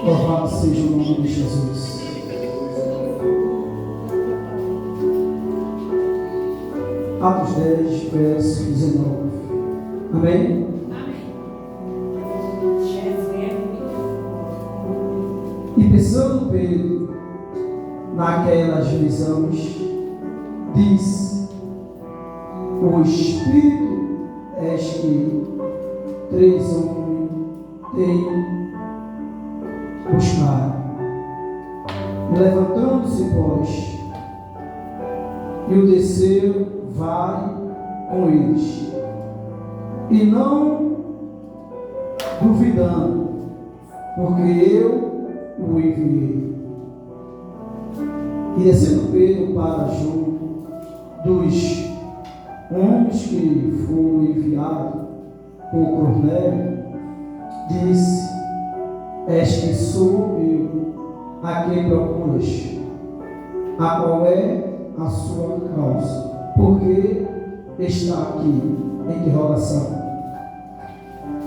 Louvado seja o nome de Jesus. Atos 10, verso 19. Amém? E pensando Pedro naquelas visões, diz: o Espírito és que 3 homens têm buscado. Levantando-se, pois, e o terceiro vai com eles, e não duvidando, porque eu o enviei. E descendo Pedro para junto dos homens que foram enviados por Cornélio, disse: és que sou eu a quem procuras, a qual é a sua causa, porque está aqui? Interrogação.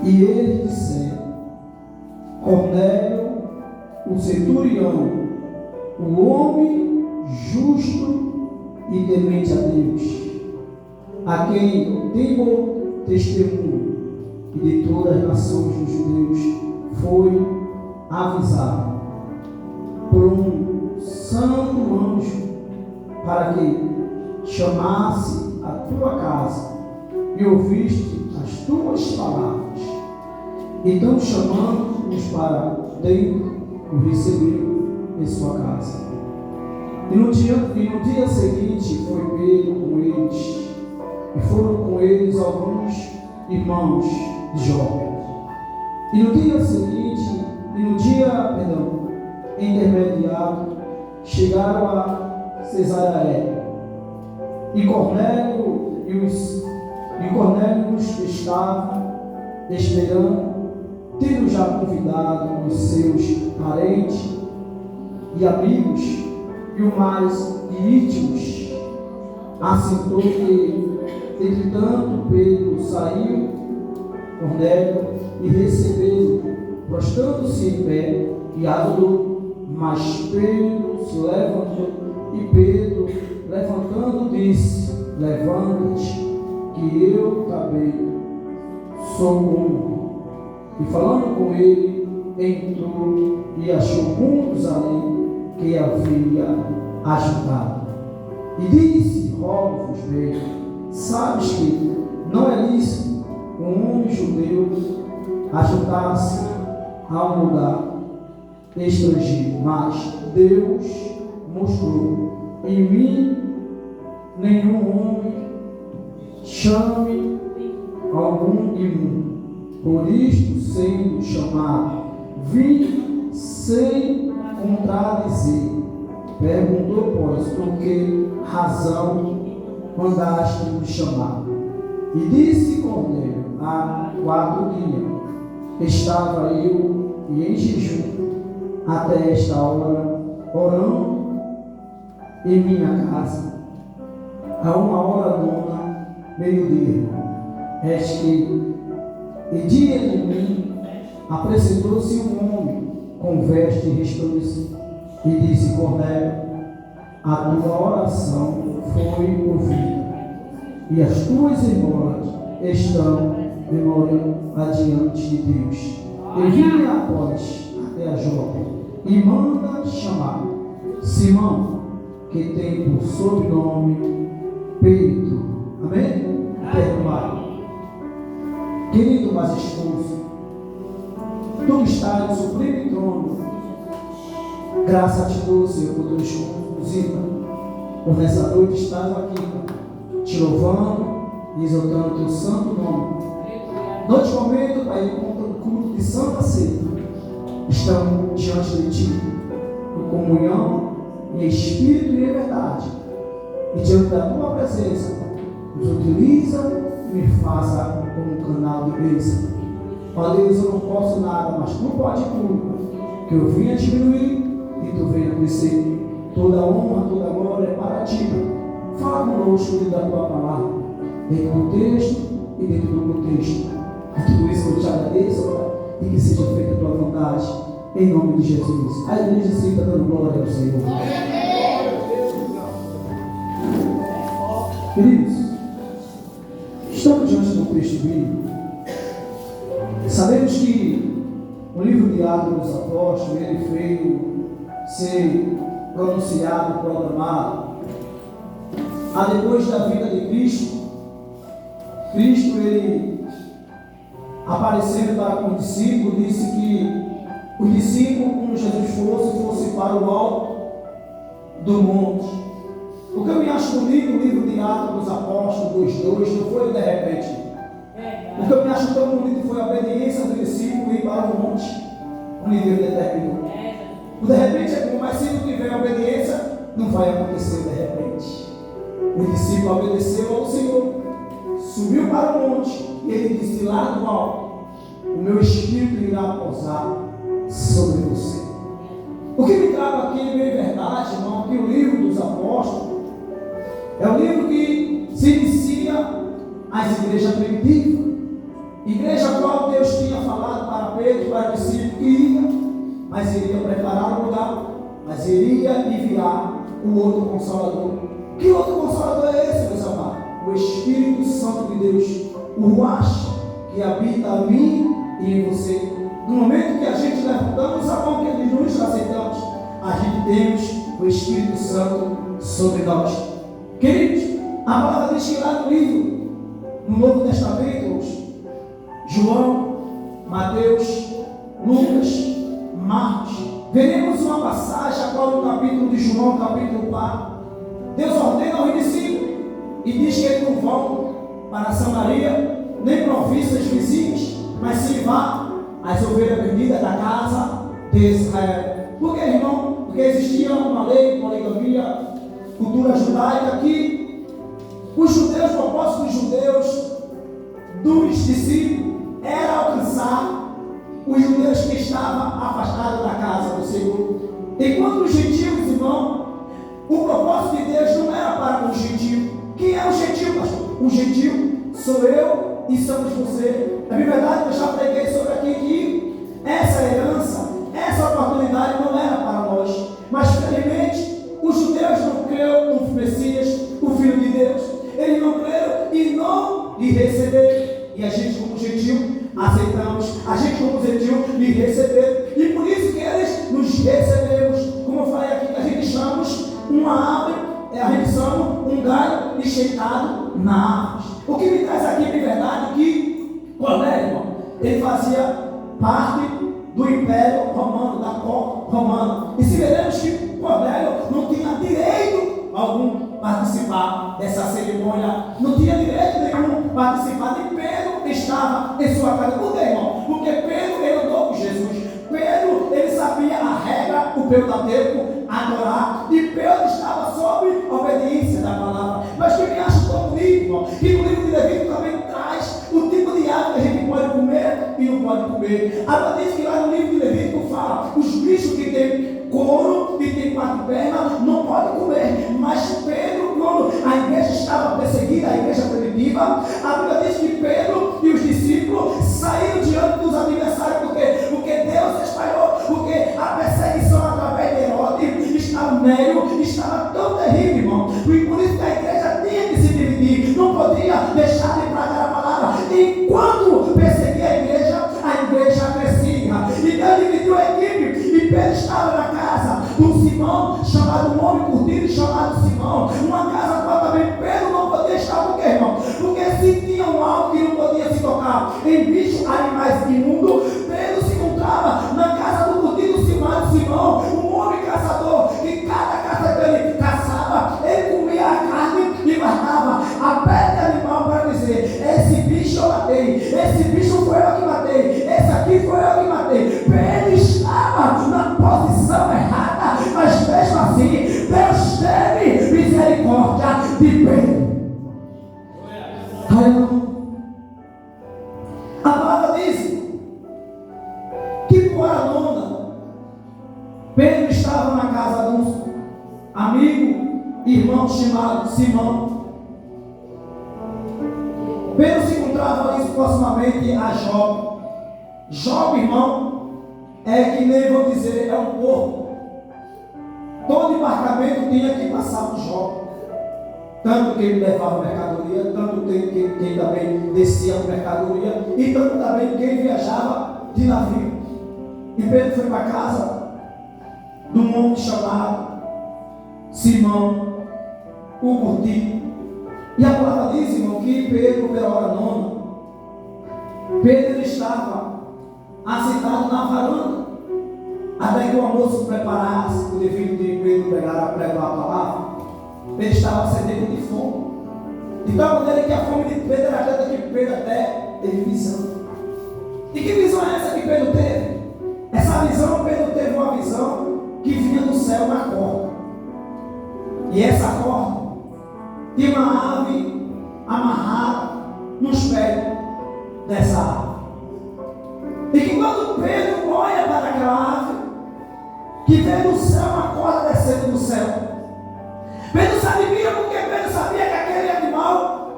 E ele disse: Cornélio, o centurião, o homem justo e temente a Deus, a quem tem bom testemunho, e de todas as nações dos judeus foi avisado por um santo anjo para que chamasse a tua casa e ouviste as tuas palavras. Então, chamando-os para dentro, o recebeu em sua casa. E no dia seguinte foi Pedro com eles, e foram com eles alguns irmãos de Jope. E no dia seguinte, intermediário, chegaram a Cesareia. E Cornélio os estavam esperando, tendo já convidado os seus parentes e amigos, e o mais íntimos. Assentou que, entretanto, Pedro saiu, Cornélio, e recebeu, prostrando-se em pé, e adorou. Mas Pedro se levantou, e Pedro, levantando, disse: levanta-te, que eu também sou homem. E falando com ele, entrou e achou muitos ali que havia ajudado. E disse: rogo-vos, bem, sabes que não é lícito um homem judeu ajudar-se a um lugar estrangeiro, mas Deus mostrou em mim nenhum homem chame algum imundo. Por isto, sendo chamado, vim sem contradizer. Perguntou, pois, por que razão mandaste me chamar? E disse Cornélio: há 4 dias estava eu em jejum até esta hora, orando em minha casa, a 1h09, meio-dia. E diante de mim apresentou-se um homem com veste resplandecente e disse: Cornélio, a tua oração foi ouvida, e as tuas esmolas estão memoriando adiante de Deus. Envie-me após até a Jope e manda chamar Simão, que tem por sobrenome Pedro. Amém? Pai. Querido mas esposo, tu estás no sublime trono. Graças a ti, Senhor, por Deus conduzida. Por nessa noite estás aqui, te louvando e exaltando o teu santo nome. Neste momento, Pai, contra o culto de Santa Ceia, estamos diante de ti, em comunhão, em espírito e em verdade. E diante da tua presença, nos utiliza e me faça como um canal de bênção. Ó Deus, eu não posso nada, mas tu pode tudo. Que eu venha diminuir e tu venha crescer. Toda honra, toda glória é para ti. Fala conosco dentro da tua palavra, dentro do texto e dentro do contexto. E tudo isso eu te agradeço, e que seja feita a tua vontade. em nome de Jesus. A igreja sim está dando glória ao Senhor. Queridos, estamos diante de um texto bíblico. Sabemos que o livro de Atos dos Apóstolos, ele veio ser pronunciado, proclamado depois da vida de Cristo. Cristo, ele aparecendo para com os discípulos, disse que os discípulos, como Jesus fosse para o alto do monte. O que eu me acho bonito no livro de Atos dos Apóstolos 2:2 não foi de repente. O que eu me acho tão bonito foi a obediência do discípulo ir para o monte, onde Deus determinou. O de repente é como, mas se não tiver obediência, não vai acontecer de repente. O discípulo obedeceu ao Senhor, subiu para o monte, e ele disse: lá do alto, o meu Espírito irá pousar sobre você. O que me trago aqui, bem verdade, irmão, que o livro dos Apóstolos é o livro que se inicia as igrejas primitivas, igreja a qual Deus tinha falado para Pedro, para o discípulo que ia, mas iria preparar o lugar, mas iria enviar o outro Consolador. Que outro Consolador é esse, meus amados? O Espírito Santo de Deus, o Ruach, que habita em mim e em você. No momento que a gente levantamos a mão, que nos aceitamos, a gente temos o Espírito Santo sobre nós. Queridos, a palavra diz que lá no livro, no Novo Testamento, João, Mateus, Lucas, Marcos, veremos uma passagem, a qual no capítulo de João, capítulo 4, Deus ordena aos discípulos e diz que eles não vão para Samaria, nem províncias vizinhas, mas se vá às ovelhas perdidas da casa de Israel. Por que, irmão? Porque existia uma lei, poligamia, cultura judaica, que os judeus, o propósito dos judeus, dos discípulos, era alcançar os judeus que estavam afastados da casa do Senhor. Enquanto os gentios, irmão, o propósito de Deus não era para o gentio. Quem é o gentio, pastor? O gentio sou eu e somos você. É verdade que eu já preguei sobre aqui que essa herança, essa oportunidade não era para nós. Mas, felizmente, os judeus não creram no Messias, o Filho de Deus. Eles não creram e não lhe receberam. E a gente, como gentil, aceitamos. A gente, como gentil, lhe receberam. E por isso que eles nos recebemos. Como eu falei aqui, que a gente chamamos uma árvore, a gente chama um galho enxertado na árvore. O que me traz aqui, de verdade, que Cornélio, irmão, ele fazia parte do Império Romano, da corte romana. E se veremos que Cornélio não tinha direito algum participar dessa cerimônia, não tinha direito nenhum participar, e Pedro estava em sua casa. Por quê, irmão? Porque Pedro, ele andou com Jesus. Pedro, ele sabia a regra, o pentateuco, adorar, e Pedro estava sob obediência da palavra. Mas que me acha tão bonito, irmão, que no livro de Levítico também traz o tipo de ave que a gente pode comer e não pode comer. Agora diz que lá no livro de Levítico fala, os bichos que tem couro e tem quatro pernas não pode comer. Mas Pedro, quando a igreja estava perseguida, a igreja primitiva, a Bíblia diz que Pedro e os discípulos saíram diante dos adversários. Por quê? Porque Deus espalhou, porque a perseguição através de Herodes estava meio, estava tão terrível, irmão. E por isso que a igreja tinha que se dividir, não podia deixar de pregar a palavra. Enquanto perseguia a igreja crescia. E Deus dividiu a equipe, e Pedro estava na casa de um Simão, chamado um homem curtido, chamado Simão. Uma casa qual também Pedro não podia estar. Por quê, irmão? Porque se tinha um algo que não podia se tocar em bichos, animais imundos, Pedro se encontrava na casa do curtido Simão, um homem caçador, que cada caça que ele caçava, ele comia a carne e guardava a pele de animal para dizer: esse bicho eu matei, esse bicho foi eu que matei, esse aqui foi eu que matei. Pedro estava na posição errada, mas mesmo assim Deus teve misericórdia de Pedro. A palavra diz que por a nona, Pedro estava na casa de um amigo, irmão chamado Simão. Pedro se encontrava ali proximamente a Jope. Jope, irmão, é que nem vou dizer, é um porco. Todo embarcamento tinha que passar por Jó. Tanto quem levava mercadoria, tanto quem também descia a mercadoria, e tanto também quem viajava de navio. E Pedro foi para casa de um homem chamado Simão, o curtido. E a palavra diz, irmão, que Pedro, pela hora nona, Pedro estava assentado na varanda, até que o almoço preparasse, o devido de Pedro pregar a palavra. Pedro estava sedento de fome. Então, a maneira que a fome de Pedro era tanta que Pedro até teve visão. E que visão é essa que Pedro teve? Essa visão, Pedro teve uma visão que vinha do céu na corda. E essa corda tinha uma ave amarrada nos pés dessa ave. E que quando Pedro olha para aquela ave, que vem do céu, uma corda descendo do céu, Pedro sabia, porque Pedro sabia que aquele animal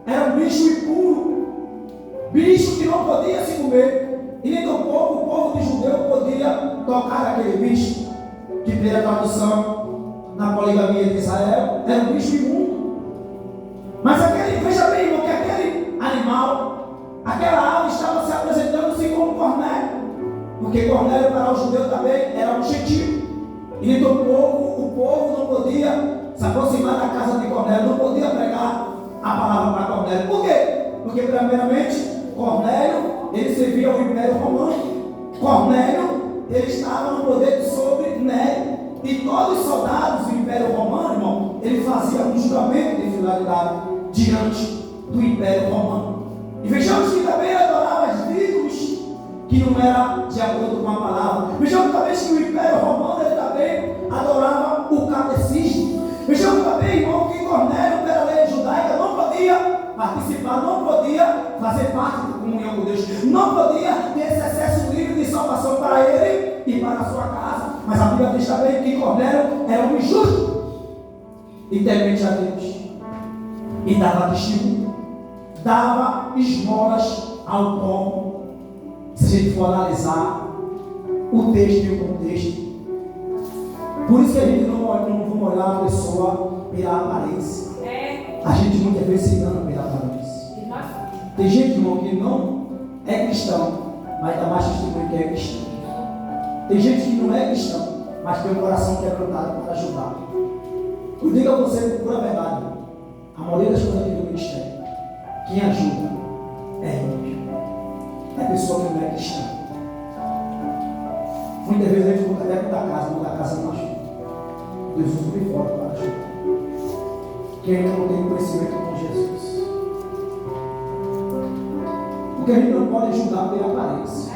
era um bicho impuro, bicho que não podia se comer, e nem tampouco o povo de judeu podia tocar aquele bicho, que pela tradução na poligamia de Israel era um bicho imundo. Mas veja bem, irmão, que aquele animal, aquela ave estava se apresentando-se como Cornélio, porque Cornélio para o judeu também era um gentil, e nem tampouco o povo não podia se aproximar da casa de Cornélio, não podia pregar a palavra para Cornélio. Por quê? Porque primeiramente Cornélio, ele servia ao Império Romano. Cornélio, ele estava no poder sobre Nero, e todos os soldados do Império Romano, irmão, ele fazia um juramento de fidelidade diante do Império Romano. E vejamos que também ele adorava os ídolos que não era de acordo com a palavra. Vejamos também que o Império Romano ele também adorava o catecismo. Vejamos também, irmão, que Cornélio, pela lei judaica, não podia participar, não podia fazer parte da comunhão com Deus, não podia ter esse acesso livre de salvação para ele e para a sua casa. Mas a Bíblia diz também que Cornélio era um justo e temente a Deus, e dava testemunho, dava esmolas ao povo. Se a gente for analisar o texto e o contexto, por isso que a gente não vamos olhar a pessoa pela aparência. A gente muitas vezes se engana pela aparência. Tem gente, irmão, que não é cristão, mas dá mais testemunho que é cristão. Tem gente que não é cristão, mas tem um coração quebrantado para ajudar. Eu digo a você por pura verdade, a maioria das coisas aqui do ministério, quem ajuda é ímpio, é pessoa que não é cristã. Muitas vezes a gente muda até muda a casa não ajuda. Deus usa de fora para ajudar quem ainda não tem conhecimento com Jesus. Porque a gente não pode julgar pela aparência.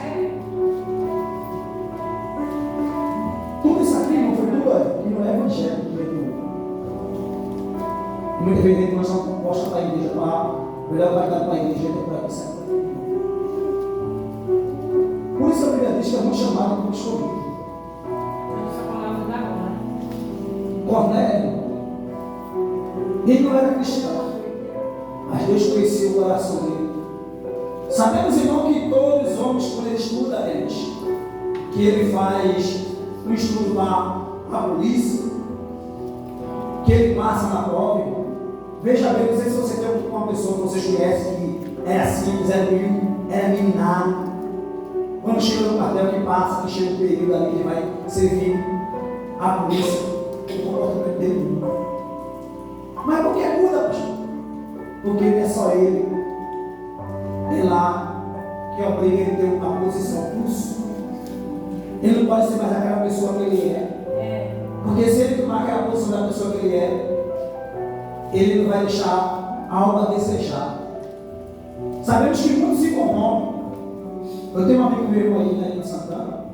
Tudo isso aqui não foi tudo que não é evangelho que veio. E muitas vezes a gente não só posta para a igreja, para melhor guardar para a igreja do que para você. Por isso a Bíblia diz que é muito chamado por escolhido. Cornélio, ele não era cristão, mas Deus conhecia o coração dele. Sabemos, irmão, que todos os homens, quando ele estuda que ele faz um estudo para a polícia, que ele passa na prova. Veja bem, não sei se você tem uma pessoa que vocês conhecem que era simples, era meninado. Quando chega no quartel que passa, que chega o período ali que ele vai servir a polícia, o comportamento dele muda. Mas por que muda, pastor? Porque não é só ele. É lá que obriga ele a ter uma posição pulso. Ele não pode ser mais aquela pessoa que ele é. Porque se ele tomar aquela posição da pessoa que ele não vai deixar algo a desejar. Sabemos que muitos se corrompem. Eu tenho um amigo meu aí na ilha de Santana,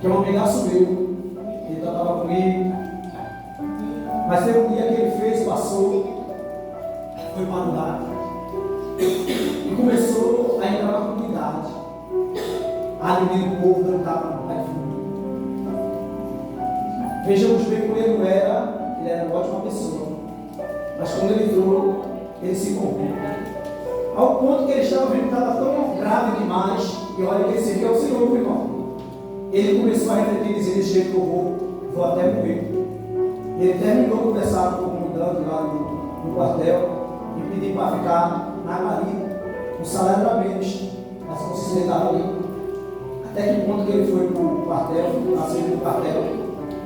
que é um amigaço meu. Ele estava comigo. Mas teve um dia que ele fez, passou, foi para o lugar e começou a entrar na comunidade, ali o povo dando tapa no pé. Vejamos bem como ele era uma ótima pessoa, mas quando ele entrou, ele se corrompeu, ao ponto que ele estava vendo que estava tão grave demais, E olha que esse aqui é o Senhor, meu irmão. Ele começou a refletir, dizer: desse jeito que eu vou até morrer. Ele terminou de conversar com o comandante lá no quartel e pediu para ficar na marinha. O salário era menos, mas não se sustentava ali. Até que ponto que ele foi para o quartel, nasceu no quartel,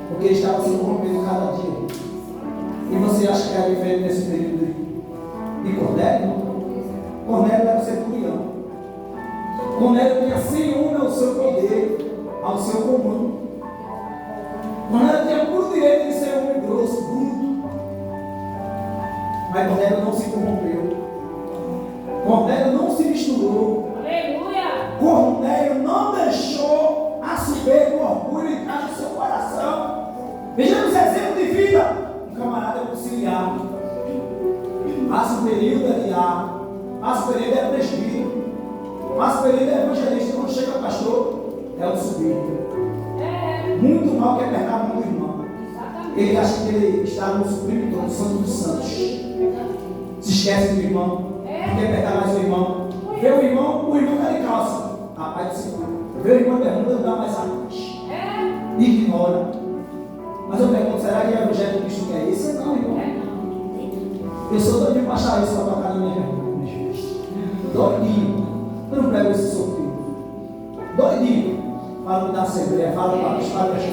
porque ele estava se corrompendo cada dia. E você acha que era diferente nesse período de Cornélio? Cornélio era o centurião. Cornélio tinha 100 homens ao seu poder, ao seu comando. Cornélio tinha puro direito de ser homem grosso, bruto. Mas Cornélio não se corrompeu. Cornélio não se misturou. Aleluia! Cornélio não deixou a soberba, o orgulho entrar no seu coração. Vejamos exemplo de vida. Um camarada conciliar. Passa um período é diácono. Passa um período é presbítero. Passa um período é evangelista. Quando chega pastor, é o subido. Muito mal quer pegar a mão do irmão. Ele acha que ele está no supremo todo, Santo dos Santos. Se esquece do irmão. Não quer pegar mais o irmão. Vê o irmão está de calça. A paz do Senhor. Vê o irmão pergunta, não dá mais a paz. Ignora. Mas eu pergunto, será que o evangelho de Cristo quer isso? Não, irmão. Eu sou doidinho para achar isso para tocar na minha pergunta. Doidinho. Eu não pego esse sofrido. Doidinho. Fala da Assembleia, fala para a Assembleia,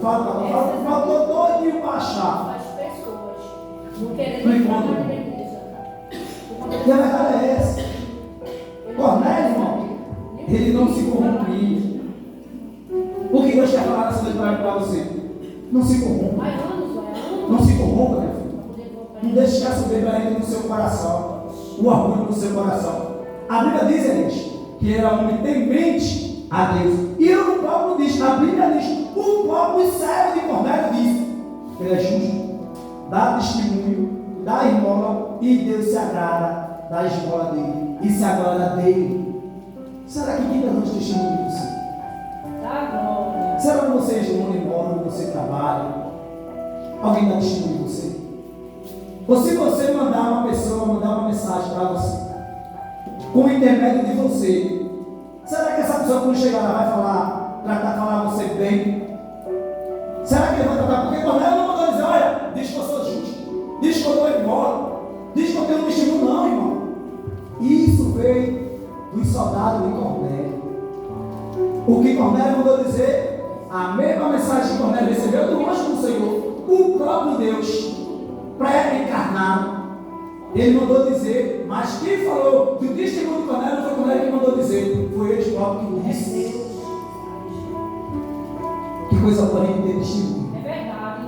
fala doidinho para achar. As pessoas não querem Não entrar encontro. na igreja. E a verdade é essa. Cornélio, irmão, ele não se corrompia. O que Deus quer falar nessa noite para você? Não se corrompa. Vai anos, vai anos. Não se corrompa, meu filho. Não deixe que a soberba entre no seu coração. O orgulho no seu coração. A Bíblia diz, gente, que era um homem temente a Deus. E o próprio diz, a Bíblia diz, o próprio servo de Cornélio diz que ele é justo, dá testemunho, dá esmola e Deus se agrada da esmola dele e se agrada dele. Será que quem dá testemunho de você? Dá glória. Será que você é onde mora, onde você trabalha? Alguém dá testemunho de você? Ou se você mandar uma pessoa, mandar uma mensagem para você, com o intermédio de você, será que essa pessoa quando chegar lá vai falar você bem? Será que ele vai tratar? Porque Cornélio não mandou dizer, olha, diz que eu sou justo, diz que eu dou embora, diz que eu tenho um testemunho, não, irmão. Isso veio dos soldados de Cornélio. O que Cornélio mandou dizer, a mesma mensagem que Cornélio recebeu do anjo do Senhor, o próprio Deus, pré-encarnado, ele mandou dizer, mas quem falou que o testemunho de Cornélio não foi Cornélio que mandou dizer, foi ele próprio que disse. Que coisa boa a gente ter testemunho. É verdade.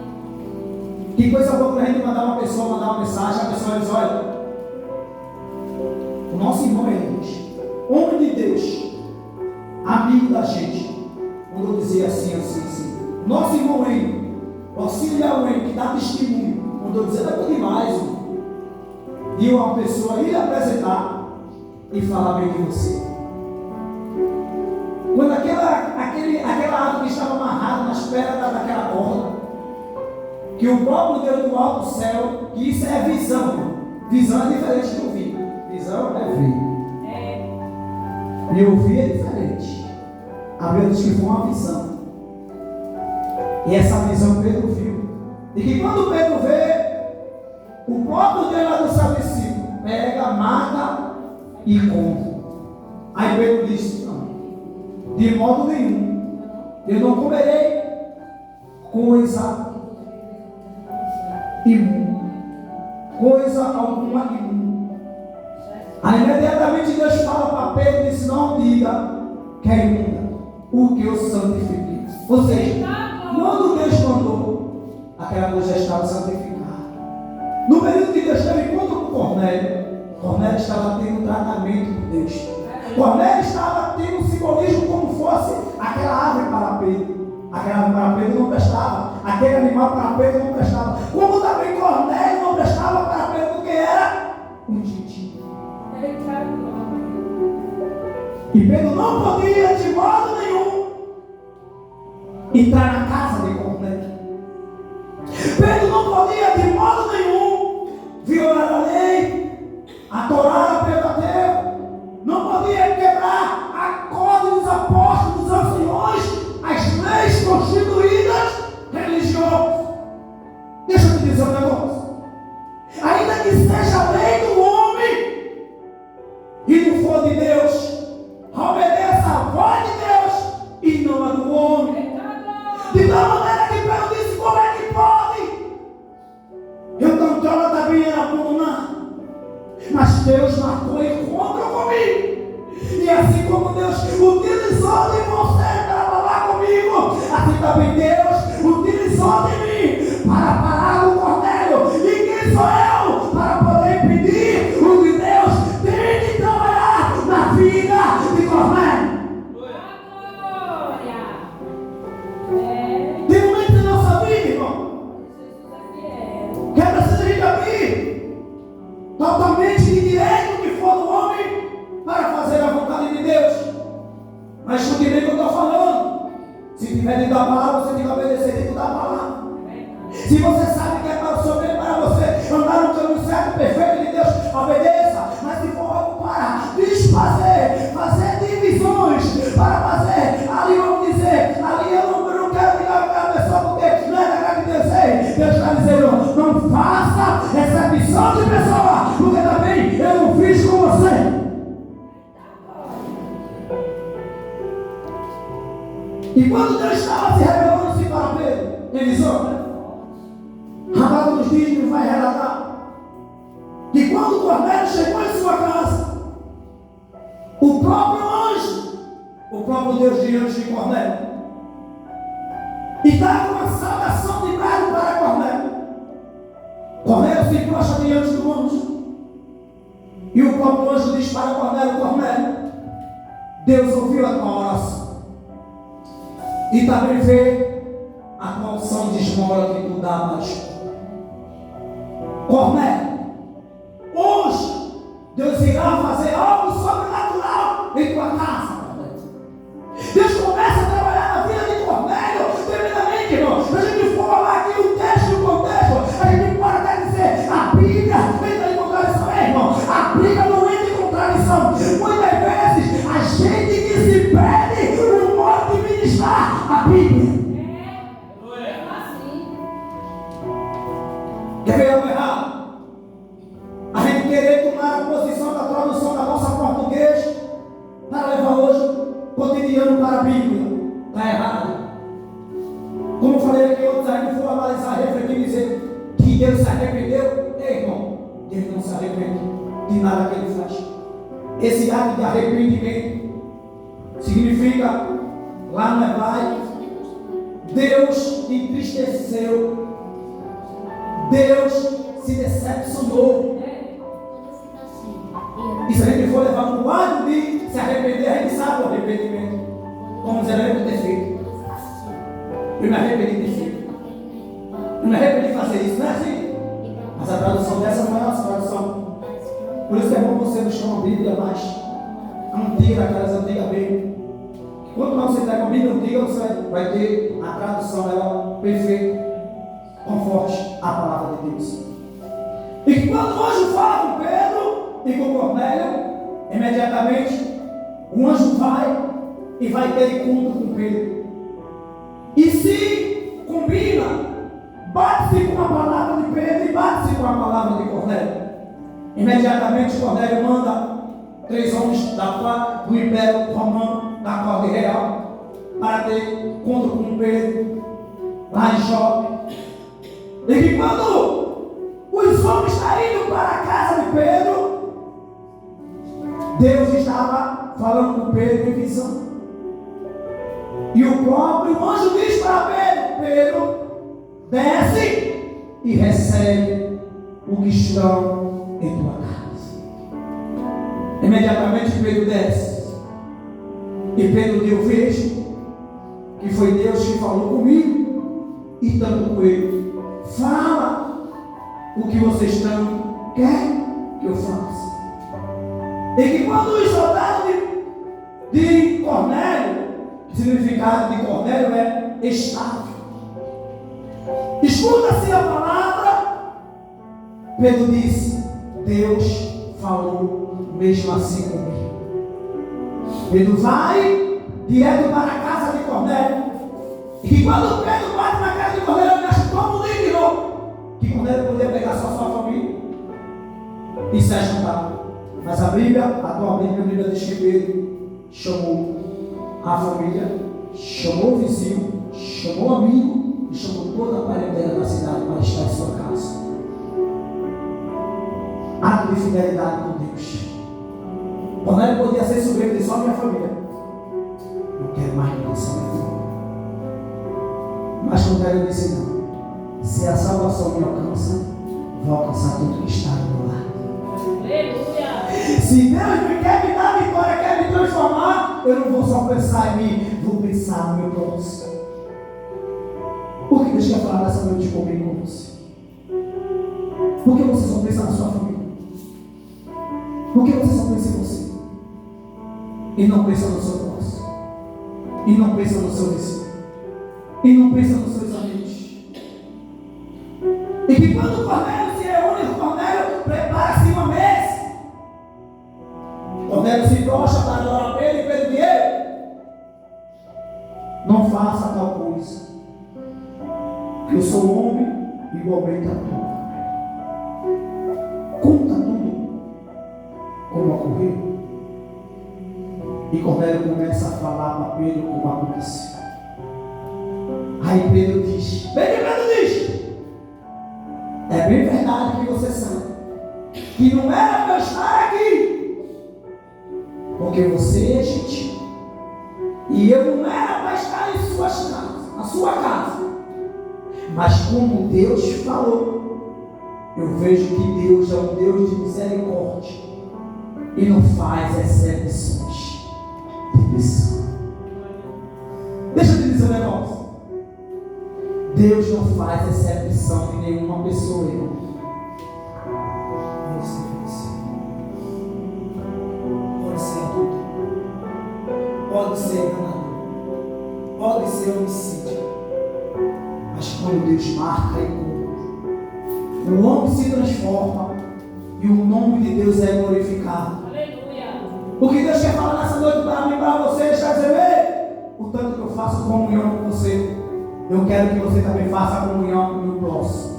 Que coisa boa para a gente mandar uma pessoa, mandar uma mensagem, a pessoa diz, olha, o nosso irmão é Deus, homem de Deus, amigo da gente, mandou dizer assim. Nosso irmão Henrique, auxiliar o Henrique, que dá testemunho, mandou dizer, não é demais, irmão. E uma pessoa ir apresentar e falar bem de você. Quando aquela árvore que estava amarrada nas pernas daquela corda, que o próprio Deus do alto céu, que isso é visão, irmão. Visão é diferente de ouvir. Visão é ver. E ouvir é diferente. A Bíblia diz que foi uma visão. E essa visão Pedro viu. E que quando Pedro vê, o próprio Deus lá do céu disse, pega, mata e come. Aí Pedro disse, não, de modo nenhum, eu não comerei coisa imunda, coisa alguma imunda. Aí imediatamente Deus fala para Pedro e disse, não diga que é imunda, o que eu santifiquei. Ou seja, quando Deus mandou, aquela coisa já estava santificada. No período que Deus teve encontro com Cornélio, Cornélio estava tendo tratamento por Deus. Cornélio estava tendo um simbolismo como fosse aquela árvore para Pedro. Aquela árvore para Pedro não prestava. Aquele animal para Pedro não prestava. Como também Cornélio não prestava para Pedro, porque era um gentio. E Pedro não podia de modo nenhum entrar na casa de Cornélio. Pedro não podia de modo nenhum violar a lei, atorar a Pentateuco, não podia quebrar E assim como Deus utilizou de você para falar comigo, assim também Deus utilizou de mim para parar o Cornélio. E quem sou eu para poder impedir o que Deus tem de trabalhar na vida de Cornélio? Tem momentos na nossa vida, irmão, que é preciso a gente abrir totalmente de direito que for do homem para fazer a vontade de Deus. Mas escute bem o que eu estou falando. Se tiver dentro da palavra, você tem que obedecer dentro da palavra. Se você sabe que é para o seu bem, para você andar no caminho certo, perfeito de Deus, obedeça. Mas se for algo para desfazer, fazer divisões, para fazer, ali vamos dizer, ali eu não quero ligar para aquela pessoa porque não é da graça de Deus. Ei, Deus está dizendo, não faça essa missão de pessoa, porque também eu não fiz com você. E quando Deus estava se revelando-se para Pedro, em visão, Habacuque nos diz, nos vai relatar, que quando Cornélio chegou em sua casa, o próprio anjo, o próprio Deus diante de Cornélio, e dava uma saudação de brado para Cornélio. Cornélio se prostra diante do anjo, e o próprio anjo diz para Cornélio, Cornélio, Deus ouviu a tua oração. E também vê a tua unção de esmola que tu davas. Cornélio, hoje Deus irá fazer algo sobrenatural em tua casa. Deus começa a trabalhar na vida de Cornélio tremendamente, irmão. Se a gente for falar aqui o texto e o contexto, a gente pode até dizer, a Bíblia entra em contradição, irmão. A Bíblia não entra em contradição. Muitas vezes a gente que se perde no modo de ministrar a Bíblia. Quer ver algo errado? A gente querer tomar a posição da tradução da nossa português para levar hoje o cotidiano para a Bíblia. Está errado. Como eu falei aqui, outros a gente for analisar, refletir e dizer que Deus se arrependeu. Ei, irmão, Deus não se arrepende de nada que ele faz. Esse ato de arrependimento significa, lá no hebraico, Deus entristeceu, Deus se decepcionou. E se a gente for levar no lado de se arrepender, a gente sabe o arrependimento. Como dizer, eu ter feito. Eu me arrependi de ter feito. Eu me arrependi de fazer isso, não é assim? Mas a tradução dessa não é a nossa tradução. Por isso que é bom você buscar uma Bíblia mais antiga, aquelas antigas Bíblias. Quanto mais você pega uma Bíblia antiga, você vai ter a tradução dela perfeita, conforme a palavra de Deus. E quando o anjo fala com Pedro e com Cornélio, imediatamente o anjo vai e vai ter encontro com Pedro. E se combina, bate-se com a palavra de Pedro e bate-se com a palavra de Cornélio. Imediatamente Cornélio manda 3 homens do Império Romano, da corte real, para ter encontro com Pedro lá em Jope. E que quando os homens estão indo para a casa de Pedro, Deus estava falando com Pedro em visão. E o próprio anjo diz para Pedro, Pedro, desce e recebe o que estão em tua casa. Imediatamente Pedro desce. E Pedro deu vejo que foi Deus que falou comigo e tanto com ele. Fala o que vocês tanto querem que eu faça. E que quando os soldados de Cornélio, o significado de Cornélio é estável, escuta-se a palavra, Pedro disse, Deus falou mesmo assim comigo. Pedro vai direto para a casa de Cornélio. E que quando Pedro bate na casa de Cornélio, ele acha como líquido que Cornélio podia pegar só sua família e se ajuntar. Mas a Bíblia, a tua Bíblia, a Bíblia diz que Pedro chamou a família, chamou o vizinho, chamou o amigo e chamou toda a parentela da cidade para estar em sua casa. Ato de fidelidade com Deus. Cornélio podia ser sobrinho de só a minha família. Não quero mais ninguém só minha família. Mas Cornélio disse não. Se a salvação me alcança, vou alcançar tudo que está no meu lado. Aleluia. Se Deus me quer me dar vitória, quer me transformar, eu não vou só pensar em mim, vou pensar no meu próximo. Por que Deus quer falar nessa noite comigo com você? Por que você só pensa na sua família? Por que você só pensa em você? E não pensa no seu próximo? E não pensa no seu vizinho? E não pensa nos seus amigos? E que quando o Cornélio se reúne, o Cornélio prepara-se uma mesa. Cornélio se prostra para adorar a Pedro e Pedro diz: não faça tal coisa, que eu sou homem igualmente a tu. Conta tudo como ocorreu. E Cornélio começa a falar para Pedro como aconteceu. Aí Pedro diz: é bem verdade que você sabe que não era para eu estar aqui, porque você é gentil, e eu não era para estar em suas casas, na sua casa. Mas como Deus falou, eu vejo que Deus é um Deus de misericórdia e não faz exceções de pessoa. Deixa eu te dizer um negócio. Deus não faz exceção de nenhuma pessoa, irmão. Pode ser adulto, pode ser enganador, pode ser homicídio. Mas quando Deus marca encontro, o homem se transforma e o nome de Deus é glorificado. Aleluia. O que Deus quer falar nessa noite para mim e para você, deixa eu dizer, o tanto que eu faço comunhão com você, eu quero que você também faça comunhão com o meu próximo.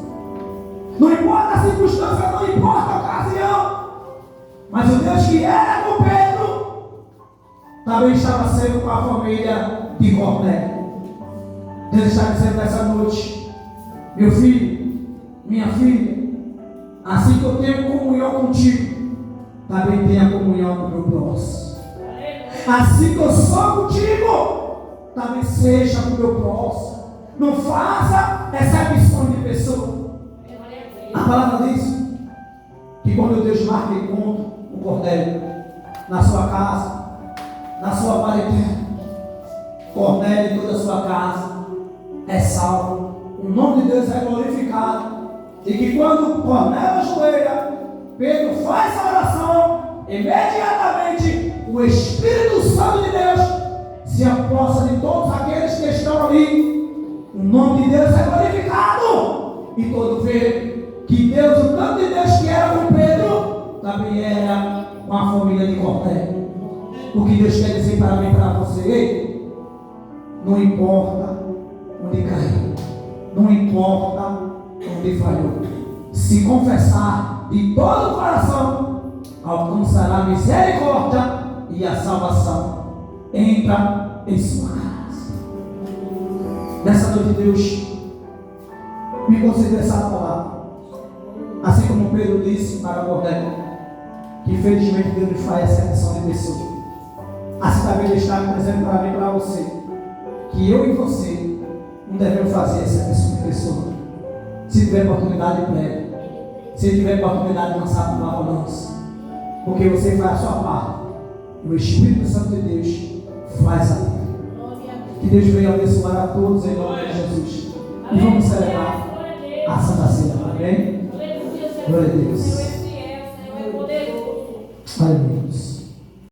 Não importa a circunstância, não importa a ocasião, mas o Deus que era com Pedro também estava sendo com a família de Cornélio. Deus está dizendo nessa noite: meu filho, minha filha, assim que eu tenho comunhão contigo, também tenha comunhão com o meu próximo. Assim que eu sou contigo, também seja com o meu próximo. Não faça exceção de pessoa. A palavra diz que quando Deus marca encontro com o Cornélio na sua casa, na sua parentela, Cornélio e toda a sua casa é salvo. O nome de Deus é glorificado. E que quando Cornélio ajoelha, Pedro faz a oração, imediatamente o Espírito Santo de Deus se aposta de todos aqueles que estão ali. O nome de Deus é glorificado. E todo vê que Deus, o tanto de Deus que era com Pedro, também era com a família de Cornélio. O que Deus quer dizer para mim e para você: não importa onde caiu, não importa onde falhou, se confessar de todo o coração, alcançará a misericórdia e a salvação. Entra em sua casa. Nessa noite, Deus me concedeu essa palavra, assim como Pedro disse para Cornélio, que infelizmente Deus me faz exceção de pessoas. Assim também Ele está me dizendo para mim e para você, que eu e você não devemos fazer exceção de pessoa. Se tiver oportunidade, pregue. Se tiver oportunidade de lançar uma balança, porque você faz a sua parte, o Espírito Santo de Deus faz a dele. Que Deus venha abençoar a todos em nome de Jesus. E vamos celebrar a Santa Ceia. Amém? Glória a Deus. Senhor é fiel, Senhor é poderoso. Aleluia.